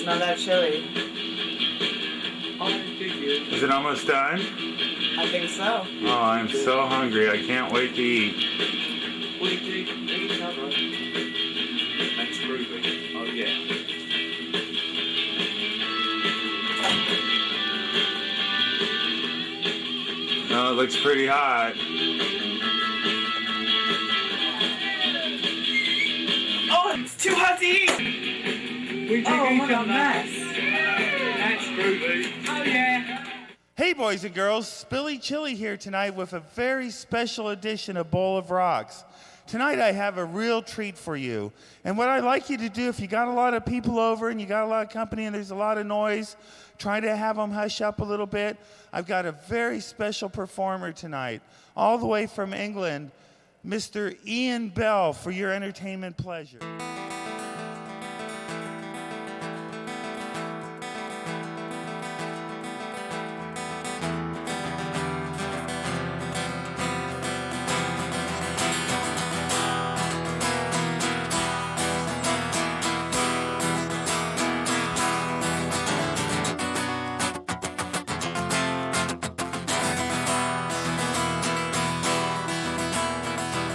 Smell that chili. Is it almost done? I think so. Oh, I'm so hungry. I can't wait to eat. That's groovy. Oh, yeah. Oh, it looks pretty hot. Oh, it's too hot to eat! Oh, what a mess. That's groovy. Oh, yeah. Hey boys and girls, Spilly Chile here tonight with a very special edition of Bowl of Rocks. Tonight I have a real treat for you. And what I'd like you to do, if you got a lot of people over and you got a lot of company and there's a lot of noise, try to have them hush up a little bit. I've got a very special performer tonight, all the way from England, Mr. Ian Bell, for your entertainment pleasure.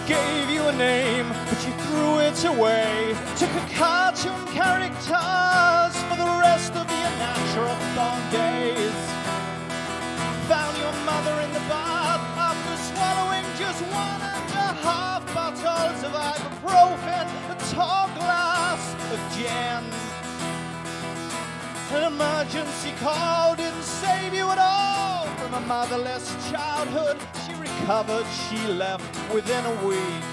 Gave you a name, but you threw it away. Took a cartoon characters for the rest of your natural long days. Found your mother in the bath after swallowing just 1.5 bottles of ibuprofen, a tall glass of gin. An emergency call didn't save you at all from a motherless childhood. She recovered, she left within a week.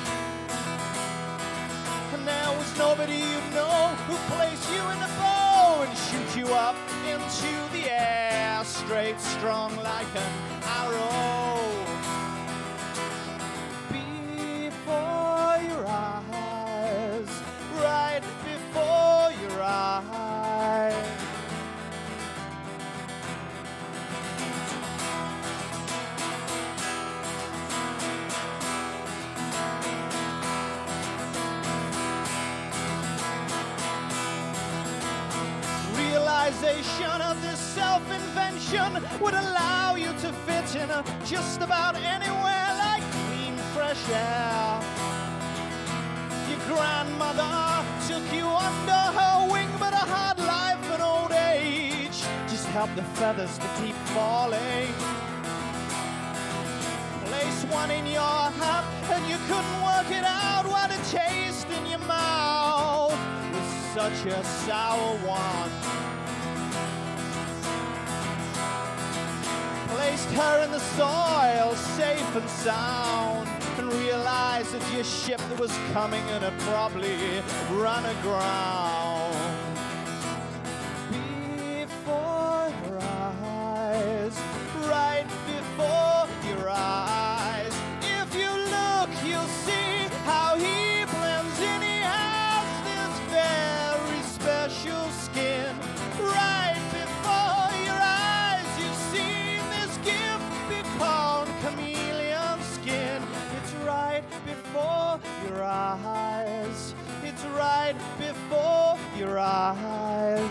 And there was nobody you know who placed you in a bow and shoot you up into the air, straight, strong like an arrow. Before your eyes, right before your eyes. Realization of this self-invention would allow you to fit in just about anywhere like clean, fresh air. Your grandmother took you under her wing, but a hard life and old age just helped the feathers to keep falling. Place one in your hat and you couldn't work it out what it tasted in your mouth was such a sour one. Placed her in the soil, safe and sound, and realized that your ship that was coming and had probably run aground. Before your eyes, right before your eyes, if you look, you'll see how he blends in. He has this very special skin. Right before your eyes, you've seen this gift be called chameleon skin. It's right before your eyes. It's right before your eyes.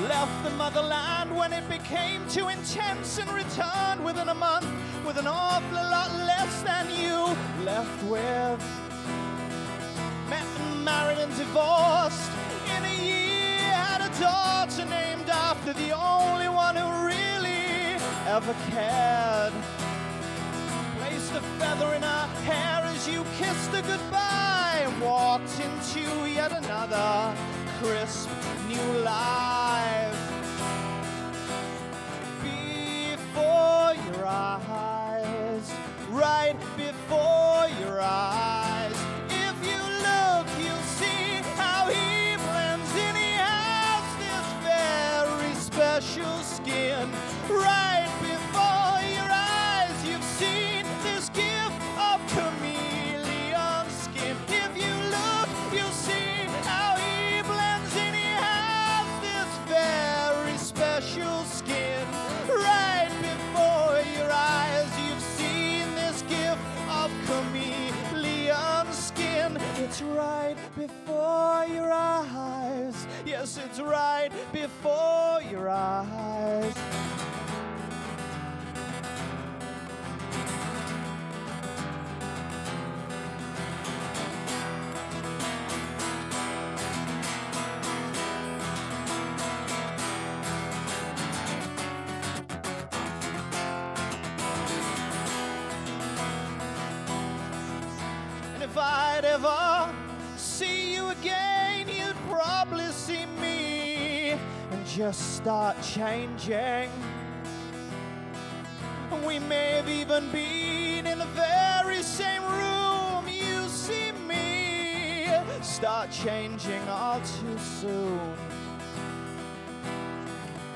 Left the motherland when it became too intense and returned within a month with an awful lot less than you left with. Met and married and divorced in a year, had a daughter named after the only one who really ever cared. Placed a feather in her hair as you kissed her goodbye and walked into yet another crisp new life. Before your eyes, right before your eyes, if you look, you'll see how he blends in. He has this very special skin. Right before your eyes, you've seen this gift of chameleon before your eyes. Yes, it's right before your eyes. If I'd ever see you again, you'd probably see me and just start changing. We may have even been in the very same room. You see me start changing all too soon.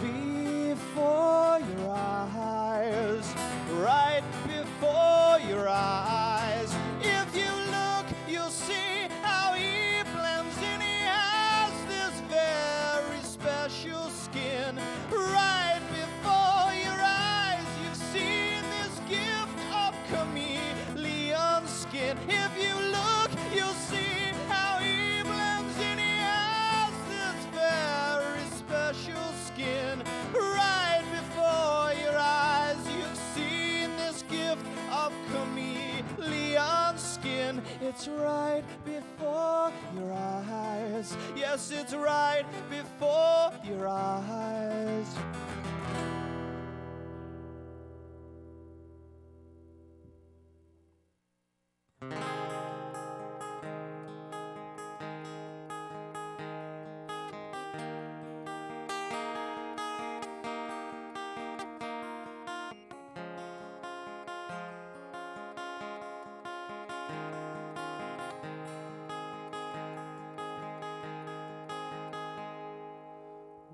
Before your eyes, right before your eyes. If you look, you'll see how he blends in. He has this very special skin. Right before your eyes, you've seen this gift of chameleon skin. If you look, you'll see how he blends in. He has this very special skin. Right before your eyes, you've seen this gift of chameleon skin. It's right before your eyes. Yes, it's right before your eyes.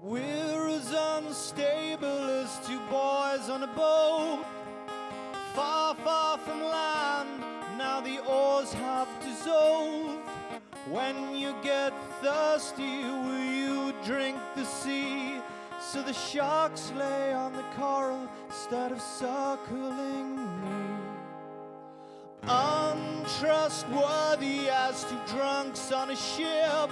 We're as unstable as two boys on a boat, far, far from land. Now the oars have dissolved. When you get thirsty, will you drink the sea? So the sharks lay on the coral instead of circling me. Untrustworthy as two drunks on a ship,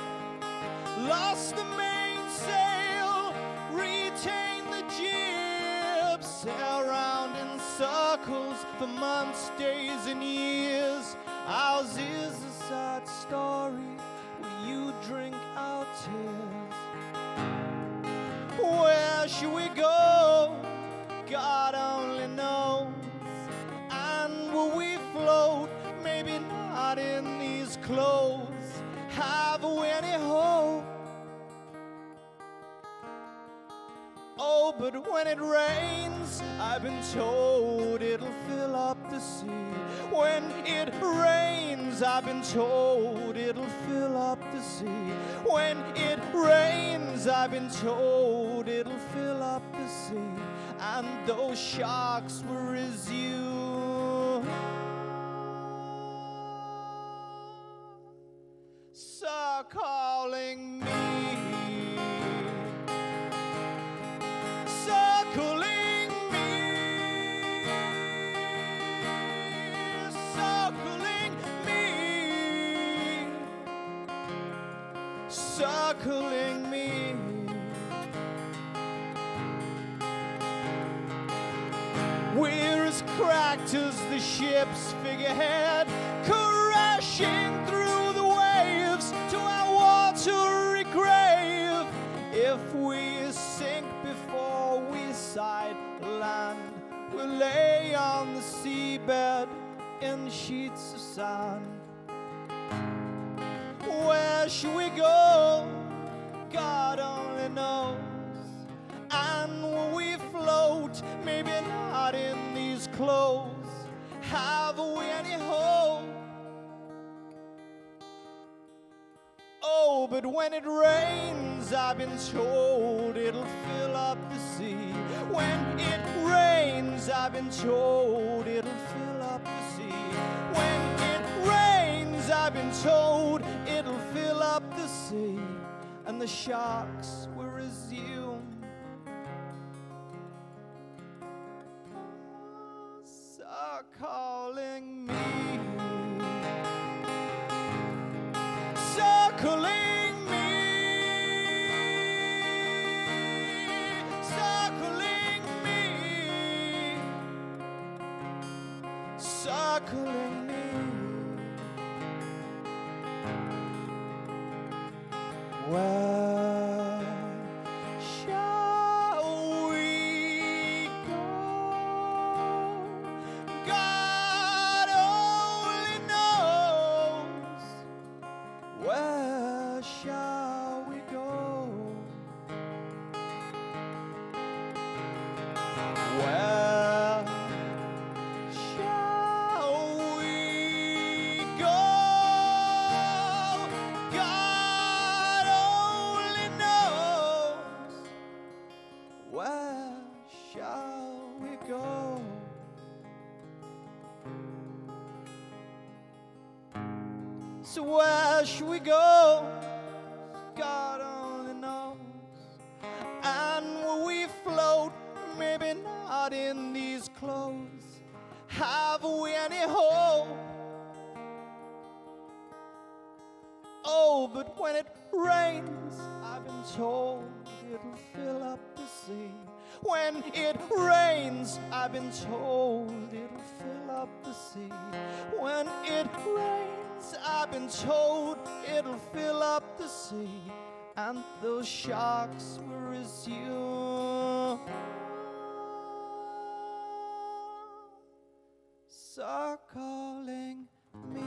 lost the mainsail, retain the jib, sail round in circles for months, days, and years. Ours is a sad story. Will you drink our tears? Where should we go? God only knows. And will we float? Maybe not in these clothes. Have we any hope? Oh, but when it rains, I've been told it'll fill up the sea. When it rains, I've been told it'll fill up the sea. When it rains, I've been told it'll fill up the sea. And those sharks will resume calling me. Circling me, circling me, circling me. We're as cracked as the ship's figurehead, crashing through the waves to our watery grave. If we sink before we sight land, we'll lay on the seabed in sheets of sand. Where should we go? God only knows. And will we float? Maybe not in these clothes. Have we any hope? Oh, but when it rains, I've been told it'll fill up the sea. When it rains, I've been told it'll fill up the sea. When it rains, I've been told it'll fill up the sea. And the sharks will resume calling me. Circling circling me. Where shall we go? God only knows. Where shall we go? Where shall we go? God only knows. Where shall we go? So where should we go? God only knows. And will we float? Maybe not in these clothes. Have we any hope? Oh, but when it rains, I've been told it'll fill up the sea. When it rains, I've been told it'll fill up the sea. When it rains, I've been told it'll fill up the sea. And those sharks will resume circling me.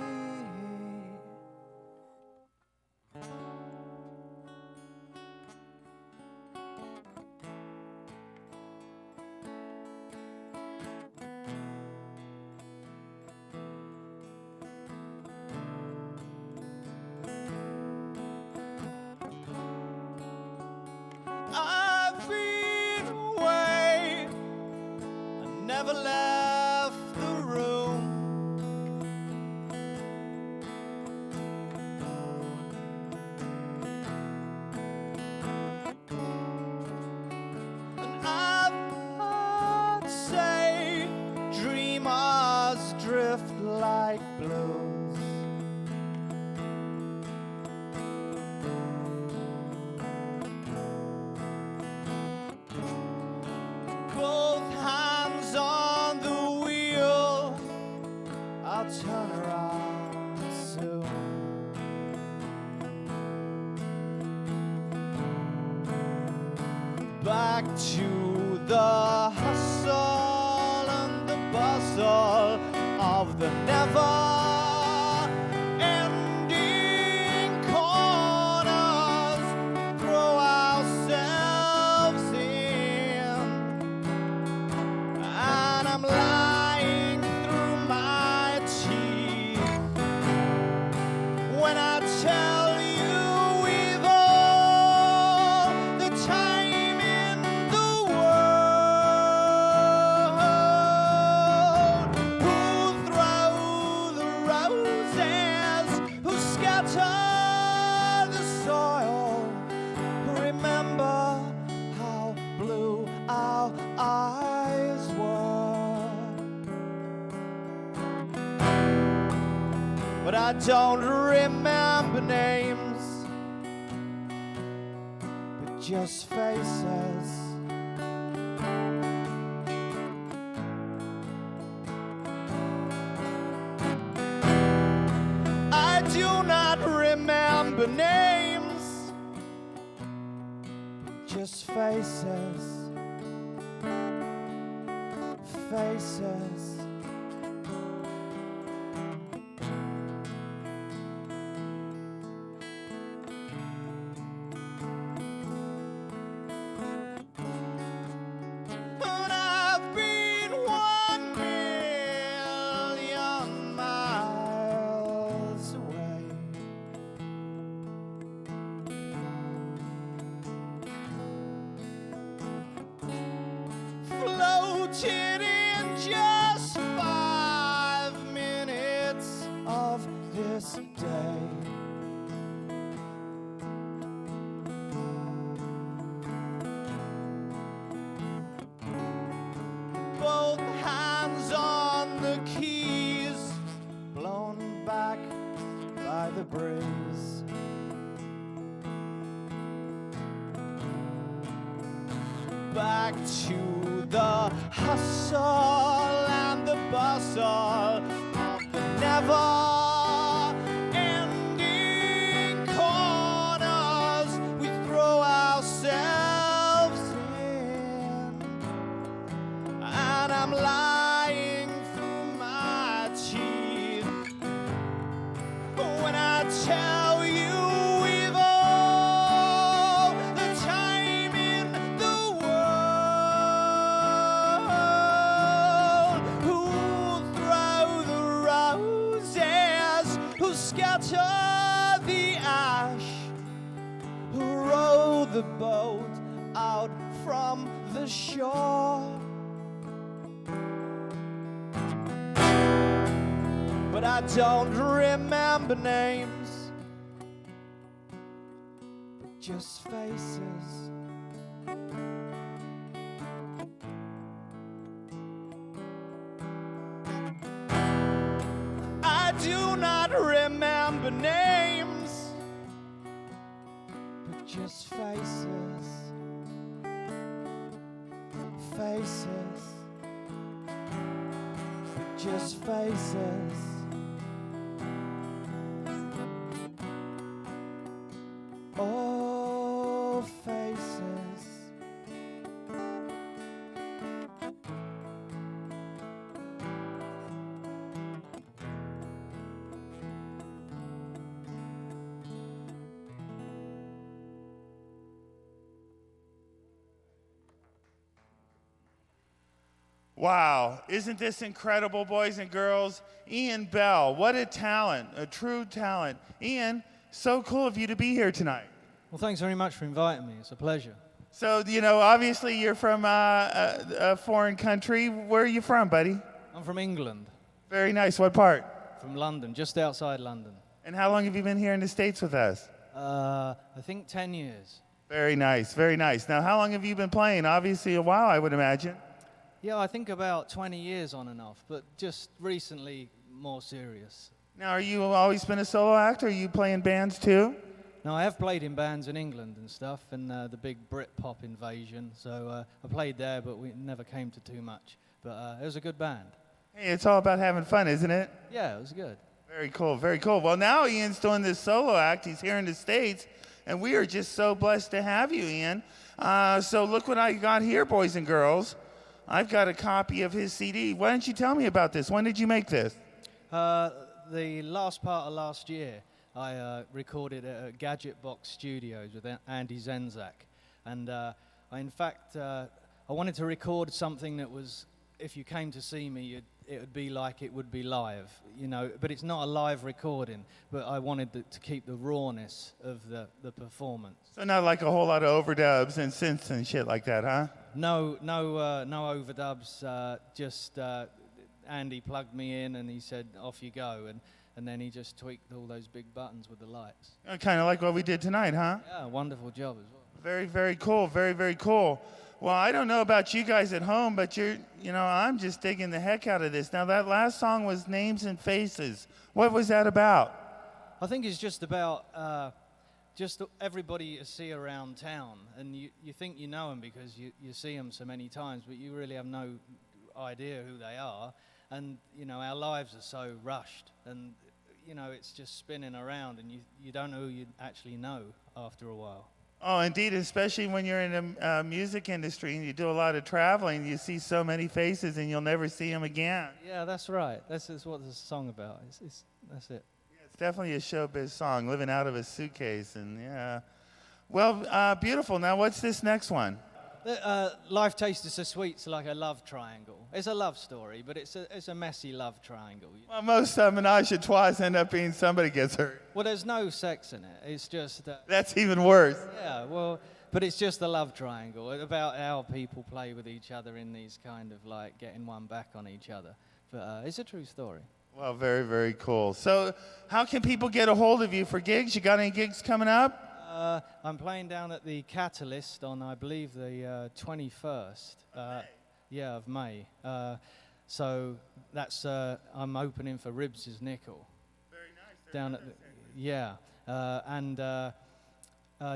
I've been away, I never left the room. And I've heard say dreamers drift like blooms. Both hands on the wheel, I'll turn around soon. Back to the hustle and the bustle of the never-ending corners. Throw ourselves in, and I'm lying through my teeth when I tell you we've all the time in the world. Who throw the roses, who scatter the soil, who remember how blue our eyes were. But I don't remember names, but just faces. I do not remember names, but just faces. Faces. And I've been 1,000,000 miles away. Floated in just 5 minutes of this day. Both hands on the keys, blown back by the breeze. Back to the hustle and the bustle it's all of the never-ending corners we throw ourselves in. And I'm lying through my teeth when I tell you we've all the time in the world. Who'll throw the roses, who'll scatter the ash, who row the boat out from the shore. But I don't remember names, but just faces. I do not remember names, but just faces. Faces. But just faces. Oh, faces. Wow, isn't this incredible, boys and girls? Ian Bell, what a talent, a true talent. Ian, so cool of you to be here tonight. Well, thanks very much for inviting me. It's a pleasure. So, obviously you're from a foreign country. Where are you from, buddy? I'm from England, Very nice. What part? from London, just outside London. And how long have you been here in the States with us? I think 10 years. Very nice, very nice. Now, how long have you been playing? Obviously a while, I would imagine. Yeah, I think about 20 years on and off, but just recently more serious. Now, are you always been a solo act, or are you playing bands too? Now, I have played in bands in England and stuff, and the big Britpop invasion, so I played there, but we never came to too much. But it was a good band. Hey, it's all about having fun, isn't it? Yeah, it was good. Very cool, very cool. Well, now Ian's doing this solo act. He's here in the States, and we are just so blessed to have you, Ian. So look what I got here, boys and girls. I've got a copy of his CD. Why don't you tell me about this? When did you make this? The last part of last year, I recorded at Gadget Box Studios with Andy Zenzak. And in fact, I wanted to record something that was, if you came to see me, it would be like it would be live, but it's not a live recording, but I wanted to keep the rawness of the performance. So not like a whole lot of overdubs and synths and shit like that, huh? No overdubs, just Andy plugged me in and he said, off you go, and then he just tweaked all those big buttons with the lights. Kind of like what we did tonight, huh? Yeah, wonderful job as well. Very, very cool. Very, very cool. Well, I don't know about you guys at home, but I'm just digging the heck out of this. Now, that last song was Names and Faces. What was that about? I think it's just about just everybody you see around town, and you think you know them because you see them so many times, but you really have no idea who they are. And, our lives are so rushed, and, it's just spinning around, and you don't know who you actually know after a while. Oh, indeed, especially when you're in the music industry and you do a lot of traveling, you see so many faces and you'll never see them again. Yeah, that's right. That's what the song about. That's it. Yeah, it's definitely a showbiz song, living out of a suitcase, and yeah. Well, beautiful. Now, what's this next one? Life Tasted So Sweet's like a love triangle. It's a love story, but it's a messy love triangle. Well, most menage a trois end up being somebody gets hurt. Well, there's no sex in it. It's just... That's even worse. Yeah, well, but it's just a love triangle about how people play with each other in these kind of like getting one back on each other. But it's a true story. Well, very, very cool. So how can people get a hold of you for gigs? You got any gigs coming up? I'm playing down at the Catalyst on, I believe, the 21st. Of May. So that's I'm opening for Ribs' Nickel. Very nice. Down at and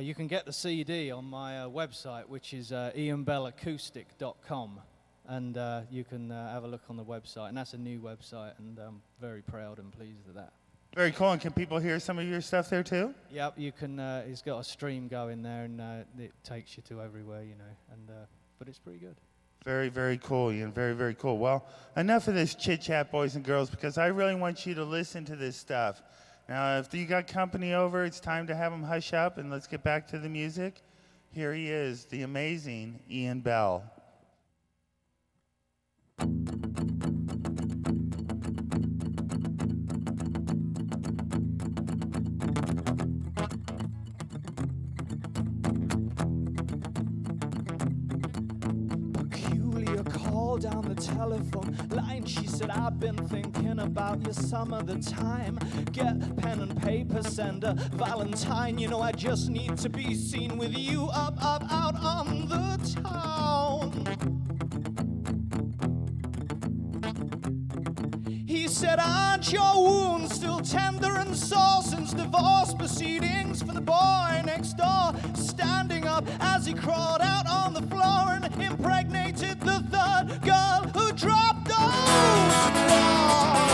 you can get the CD on my website, which is ianbellacoustic.com. and you can have a look on the website. And that's a new website, and I'm very proud and pleased with that. Very cool. And can people hear some of your stuff there too? Yep, you can. It's got a stream going there, and it takes you to everywhere, you know. And but it's pretty good. Very, very cool, Ian. Very, very cool. Well, enough of this chit-chat, boys and girls, because I really want you to listen to this stuff. Now, if you got company over, it's time to have them hush up, and let's get back to the music. Here he is, the amazing Ian Bell. Down the telephone line, she said, I've been thinking about you some of the time. Get pen and paper, send a Valentine. You know I just need to be seen with you up, out on the town. He said, aren't your wounds still tender and sore since divorce proceedings for the boy next door? Standing up as he crawled out on the floor and impregnated the third girl who dropped those walls.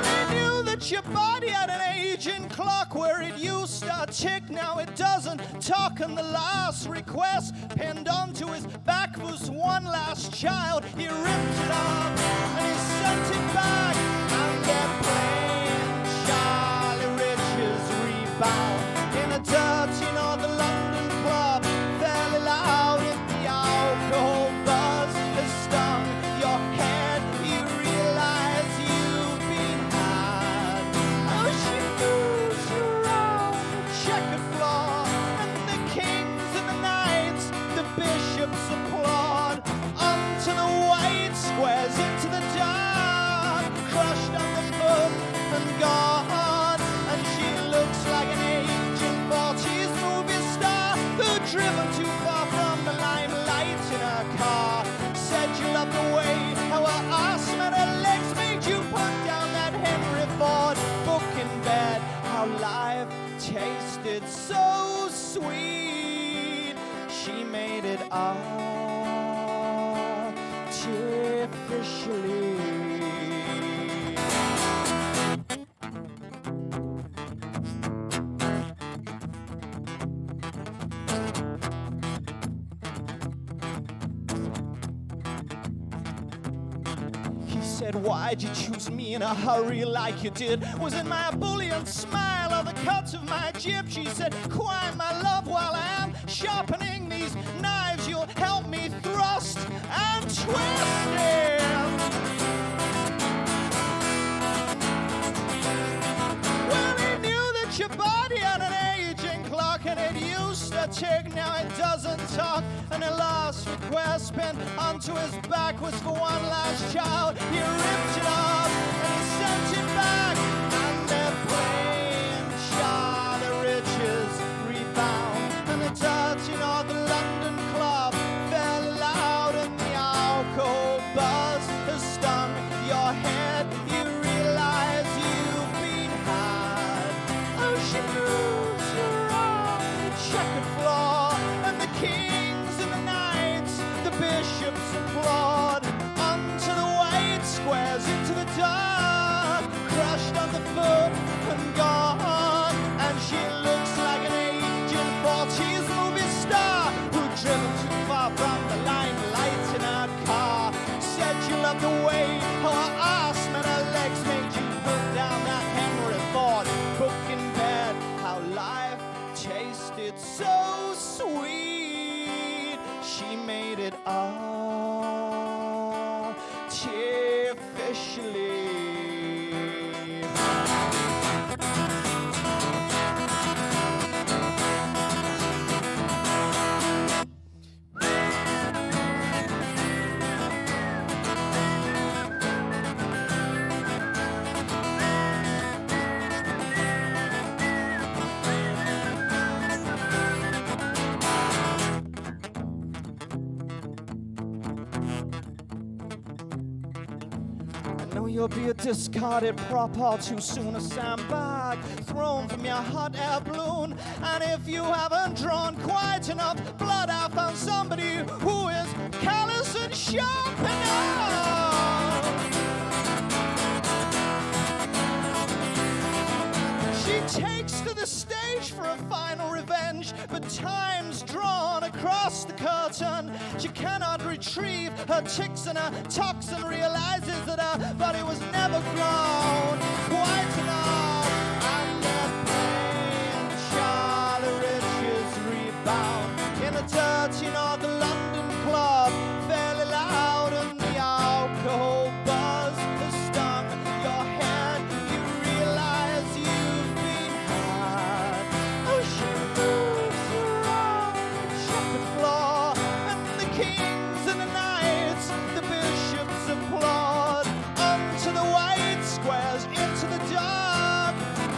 I knew that your body had an aging clock where it used to tick, now it doesn't talk. And the last request pinned onto his back was one last child. He ripped it off and he sent it back, and they're playing Charlie Rich's Rebound in a dirty Northern London club. Fairly loud in the alcohol buzz has stung your head. You realize you've been had. Oh, she moves around the checkered floor, and the kings and the knights, the bishops applaud. Onto the white squares, into the dark, crushed underfoot and gone. And she looks like an aging 40s movie star who driven too far from the limelight in her car. Said you loved the way how her ass met her legs, made you put down that Henry Ford book in bed. How life tasted so sweet, she made it artificially. Said, why'd you choose me in a hurry like you did? Was it my ebullient smile or the cut of my jib? She said, quiet my love while I am sharpening these knives. You'll help me thrust and twist it. Well, he knew that your body had an aging clock, and it used to tick, now it doesn't talk. And the last request pinned onto his back was for one last child. He ripped it off and he sent it back, and they're playing Charlie Rich's Rebound. And the dirty Northern London club fell loud, and the alcohol buzz has stung your head. You realize you've been had. Oh, she moves around the checkered floor, and the kings and the knights, the bishops applaud. Onto the white squares, into the dark, crushed underfoot and gone. And she looks like an aging 40s movie star who driven too far from the limelight in her car. Said you loved the way how her ass met her legs, made you put down that Henry Ford book in bed. How life tasted so sweet, she made it artificially. No, you'll be a discarded prop or too soon a sandbag thrown from your hot air balloon. And if you haven't drawn quite enough blood, I found somebody who is callous and sharp enough. She takes to the stage for a final revenge, but time's drawn across the curtain. She cannot retrieve her ticks and her toxin, realizes that her body was never grown quite enough. And that plain Charlie Rich's rebound in a dirty North London club, fairly loud, and the alcohol buzz has stung your head. You realize you've been had. Oh, she moves around the shepherd floor, and the kings and the knights, the bishops applaud. Onto the white squares, into the dark,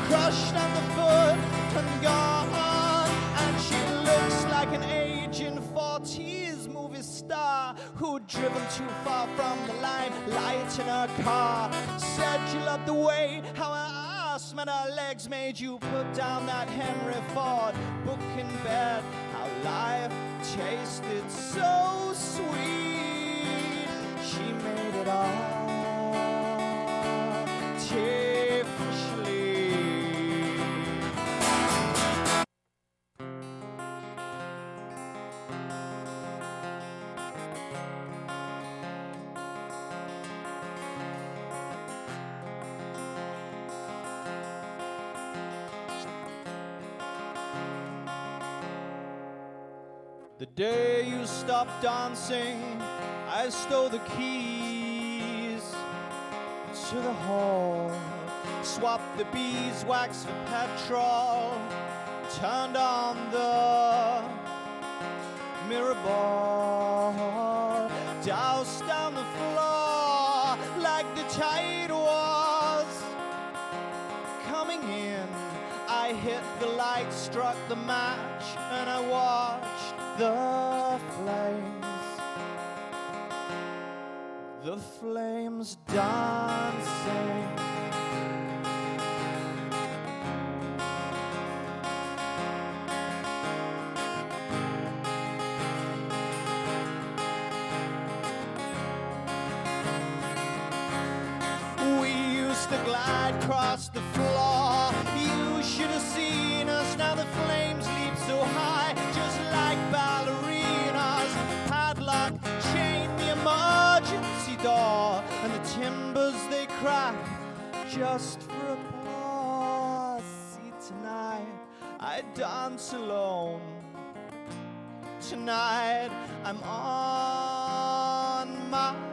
crushed underfoot and gone. And she looks like an aging 40s movie star who'd driven too far from the limelight in her car. Said you loved the way how her ass met her legs, made you put down that Henry Ford book in bed. How life tasted so sweet. She made it artificially. The day you stopped dancing, I stole the keys to the hall, swapped the beeswax for petrol, turned on the mirror ball, doused down the floor like the tide was coming in. I hit the light, struck the match, and I watched the flames dancing. We used to glide across the floor. You should have seen us. Now the flames leap so high, just like ballerinas. Padlock, chain, the emergency door, and the timbers they crack just for applause. See, tonight I dance alone. Tonight I'm on my own.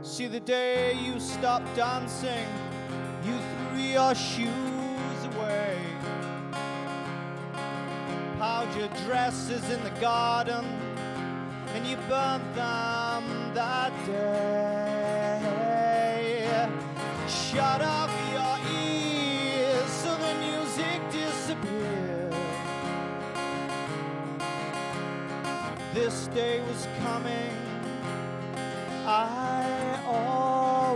See, the day you stopped dancing, you threw your shoes away, piled your dresses in the garden, and you burnt them that day. Shut off your ears so the music disappeared. This day was coming, I always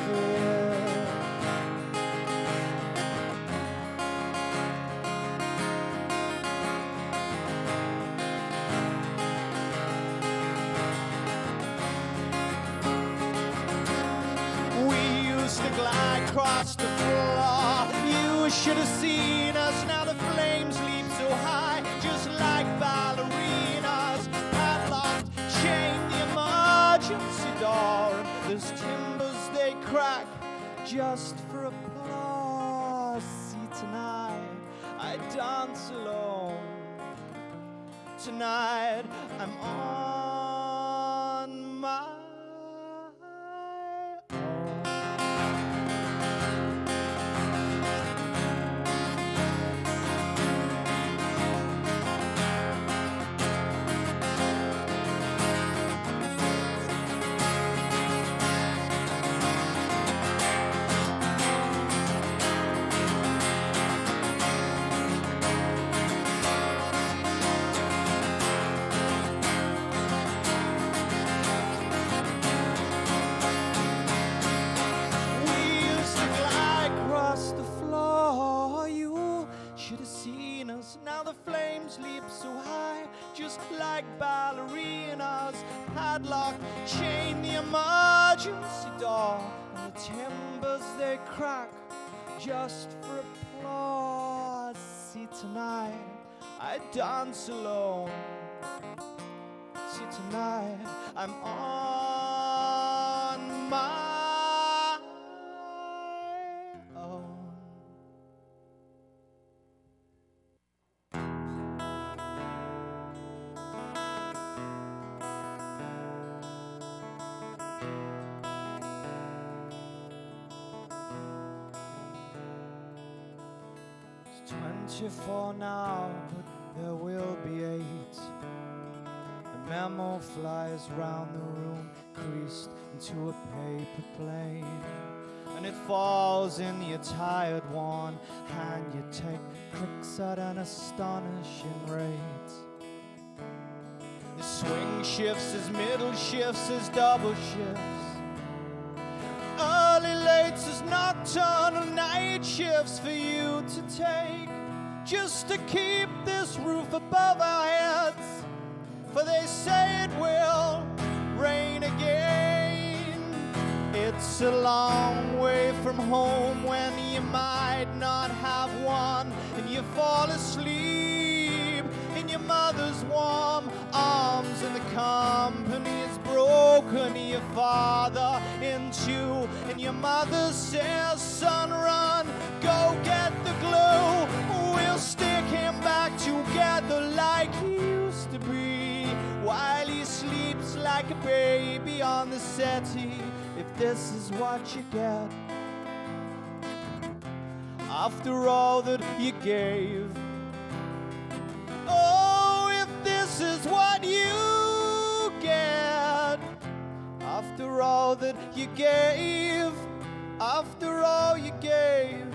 fear. We used to glide across the floor. You should have seen us. Now the flames leap so high, just like ballerinas. Padlocked, chained, the emergency door, and there's timbers they crack just for applause. See, tonight I dance alone. Tonight I'm on my own. flames leap so high, just like ballerinas. Padlock, chain the emergency door, and the timbers they crack just for applause. See, tonight I dance alone. See, tonight I'm on my own. It's 24 now, but there will be 8. A memo flies round the room, creased into a paper plane, and it falls in your tired one hand. You take clicks at an astonishing rate. The swing shifts as middle shifts as double shifts, early lates as nocturnal night shifts for you to take, just to keep this roof above our heads. For they say it will rain again. It's a long way from home when you might not have one, and you fall asleep in your mother's warm arms, and the company is broken. Your father in two, and your mother says, son, run, go get the glue. We'll stick him back together like he used to be, while he sleeps like a baby on the settee. If this is what you get after all that you gave, oh, if this is what you get after all that you gave, after all you gave.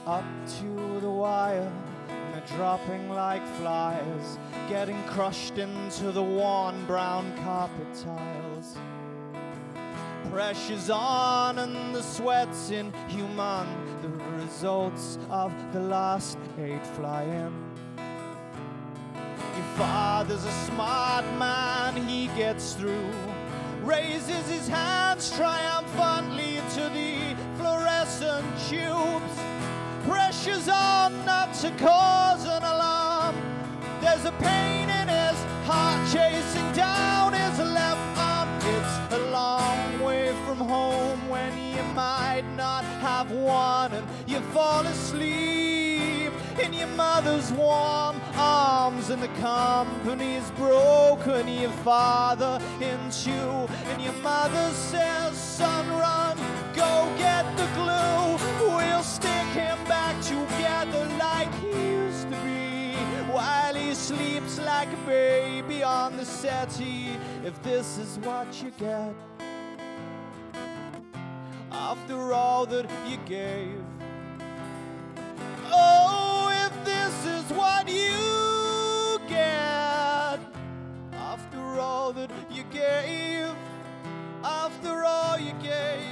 Up to the wire, and they're dropping like flies, getting crushed into the worn brown carpet tiles. Pressure's on and the sweat's inhuman, the results of the last 8 fly in. Your father's a smart man, he gets through, raises his hands triumphantly to the fluorescent tubes. Pressure's on not to cause an alarm. There's a pain in his heart chasing down his left arm. It's a long way from home when you might not have one, and you fall asleep in your mother's warm arms, and the company's broken. Your father in two, and your mother says, son, run, go get the glue. We'll stick him back together like he used to be, while he sleeps like a baby on the settee. If this is what you get after all that you gave, oh, if this is what you get after all that you gave, after all you gave.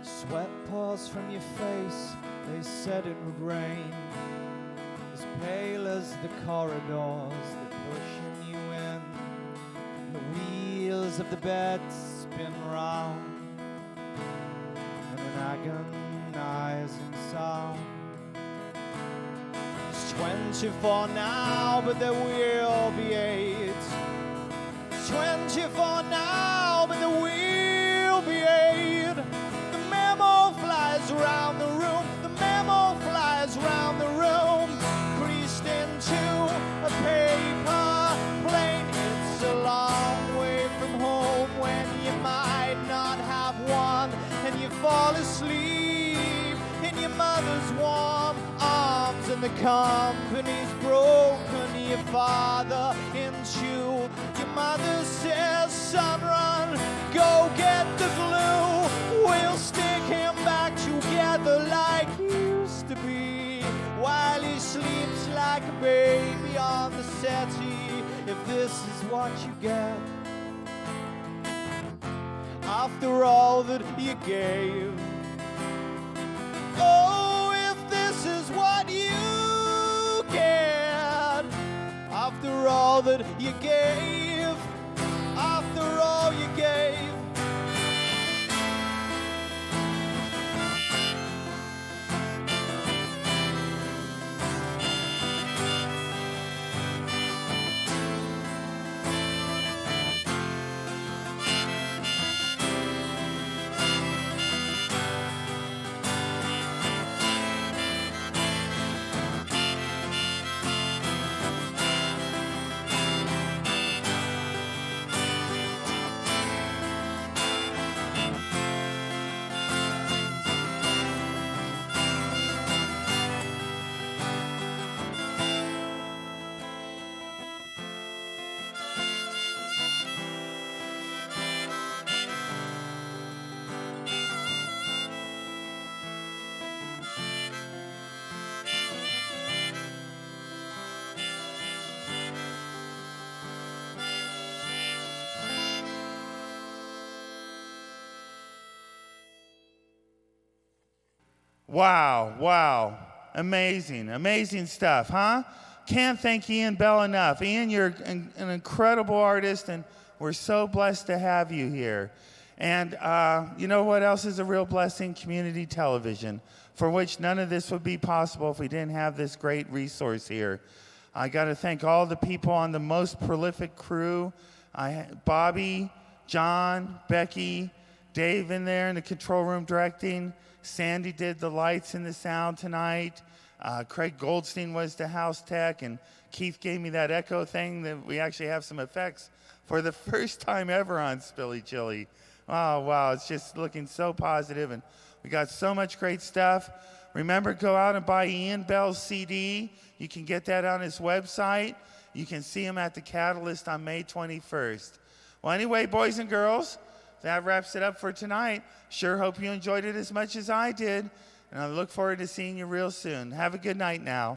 Sweat pours from your face, they said it would rain. As pale as the corridors that pushing you in. The wheels of the bed creeping round in an agonizing sound. It's 24 now, but there will be 8. It's 24 now, but there will be 8. The memo flies around the room. The memo flies around the room, creased into a paper plane. It's a long way from home when you might not have one, and you fall asleep in your mother's warm arms, and the company's broken your father in two. Your mother says, son, run, go get the glue. We'll stick him back together like he used to be, while he sleeps like a baby on the settee. If this is what you get after all that you gave. Oh, if this is what you get after all that you gave, after all you gave. Wow, wow. Amazing, amazing stuff, huh? Can't thank Ian Bell enough. Ian, you're an incredible artist, and we're so blessed to have you here. And you know what else is a real blessing? Community television, for which none of this would be possible if we didn't have this great resource here. I got to thank all the people on the most prolific crew. Bobby, John, Becky, Dave in there in the control room directing. Sandy did the lights and the sound tonight. Craig Goldstein was the house tech, and Keith gave me that echo thing that we actually have some effects for the first time ever on Spilly Chile. Oh, wow, it's just looking so positive, and we got so much great stuff. Remember, go out and buy Ian Bell's CD. You can get that on his website. You can see him at the Catalyst on May 21st. Well, anyway, boys and girls, that wraps it up for tonight. Sure hope you enjoyed it as much as I did, and I look forward to seeing you real soon. Have a good night now.